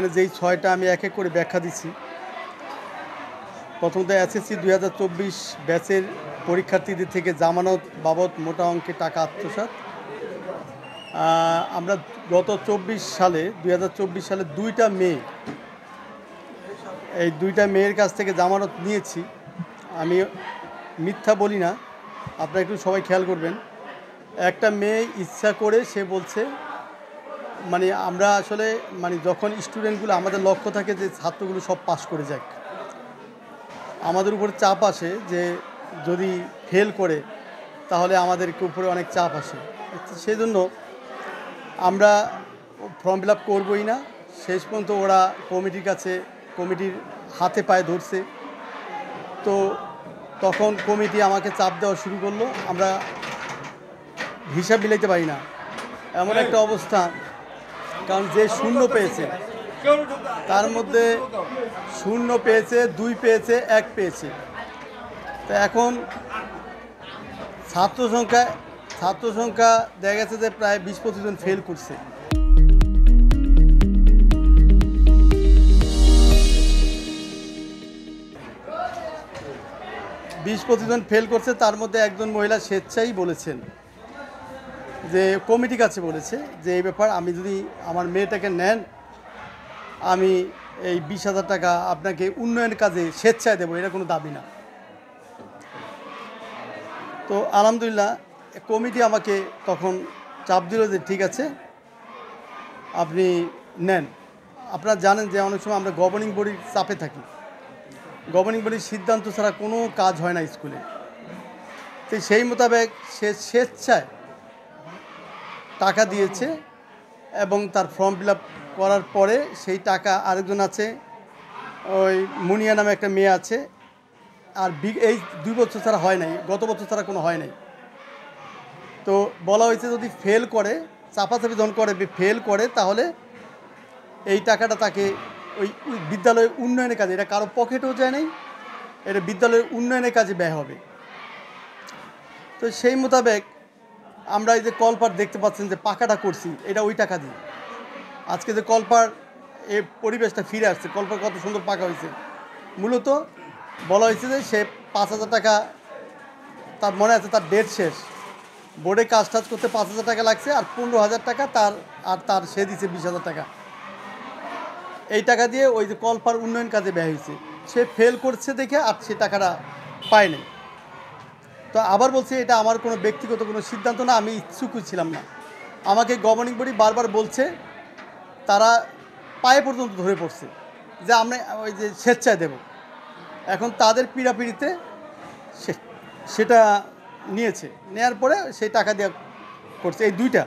এখানে যেই ৬টা আমি এক এক করে ব্যাখ্যা দিচ্ছি। প্রথমত এসএসসি ২০২৪ ব্যাচের পরীক্ষার্থীদের থেকে জামানত বাবদ মোটা অঙ্কের টাকা আত্মসাৎ। আমরা গত ২০২৪ সালে ২টা মেয়ে, এই 2টা মেয়ের কাছ থেকে জামানত নিয়েছি। আমি মিথ্যা বলি না, আপনারা একটু সবাই খেয়াল করবেন। একটা মেয়ে ইচ্ছা করে সে বলছে, মানে আমরা আসলে যখন স্টুডেন্টগুলো, আমাদের লক্ষ্য থাকে যে ছাত্রগুলো সব পাস করে যাক, আমাদের উপরে চাপ আসে যে যদি ফেল করে তাহলে আমাদের উপরে অনেক চাপ আসে। সেই জন্য আমরা ফর্ম ফিল আপ করবই না। শেষ পর্যন্ত ওরা কমিটির হাতে পায়ে ধরছে। তো তখন কমিটি আমাকে চাপ দেওয়া শুরু করলো। আমরা হিসাব মিলাইতে পারি না, এমন একটা অবস্থা। কারণ যে শূন্য পেয়েছে তার মধ্যে 0 পেয়েছে, 2 পেয়েছে, 1 পেয়েছে। তো এখন ছাত্র সংখ্যা দেখা গেছে যে প্রায় 20-25 জন ফেল করছে। তার মধ্যে একজন মহিলা স্বেচ্ছাই বলেছেন যে কমিটির কাছে বলেছে যে এই ব্যাপার, আমি যদি আমার মেয়েটাকে নেন, আমি এই 20,000 টাকা আপনাকে উন্নয়ন কাজে স্বেচ্ছায় দেবো, এটা কোনো দাবি না। তো আলহামদুলিল্লাহ কমিটি আমাকে তখন চাপ দিল যে ঠিক আছে আপনি নেন। আপনারা জানেন যে অনেক সময় আমরা গভর্নিং বডির চাপে থাকি, গভর্নিং বডির সিদ্ধান্ত ছাড়া কোনো কাজ হয় না স্কুলে। তো সেই মোতাবেক সে স্বেচ্ছায় টাকা দিয়েছে এবং তার ফর্ম ফিল আপ করার পরে সেই টাকা, আরেকজন আছে ওই মুনিয়া নামে একটা মেয়ে আছে, আর এই 2 বছর ছাড়া হয় নাই, গত বছর ছাড়া কোনো হয় নাই। তো বলা হয়েছে যদি ফেল করে, চাপাচাপি যখন করে ফেল করে, তাহলে এই টাকাটা তাকে ওই বিদ্যালয়ের উন্নয়নের কাজে, এটা কারো পকেটেও যায় নাই, এটা বিদ্যালয়ের উন্নয়নের কাজে ব্যয় হবে। তো সেই মোতাবেক আমরা এই যে কলপার দেখতে পাচ্ছেন যে পাকাটা করছি, এটা ওই টাকা দিই। আজকে যে কলপার এই পরিবেশটা ফিরে আসছে, কলপার কত সুন্দর পাকা হয়েছে, মূলত বলা হয়েছে যে সে 5,000 টাকা, তার মনে আছে তার ডেট শেষ, বোর্ডে কাজ করতে 5,000 টাকা লাগছে, আর 15,000 টাকা তার সে দিচ্ছে 20,000 টাকা। এই টাকা দিয়ে ওই যে কলপার উন্নয়ন কাজে ব্যয় হয়েছে। সে ফেল করছে দেখে আর সে টাকাটা পায়নি। তো আবার বলছে এটা আমার কোনো ব্যক্তিগত কোনো সিদ্ধান্ত না, আমি ইচ্ছুকই ছিলাম না। আমাকে গভর্নিং বডি বারবার বলছে, তারা পায়ে পর্যন্ত ধরে পড়ছে যে আমরা ওই যে স্বেচ্ছায় দেব। এখন তাদের পীড়াপিড়িতে সেটা নিয়েছে, নেওয়ার পরে সেই টাকা দেওয়া করছে। এই 2টা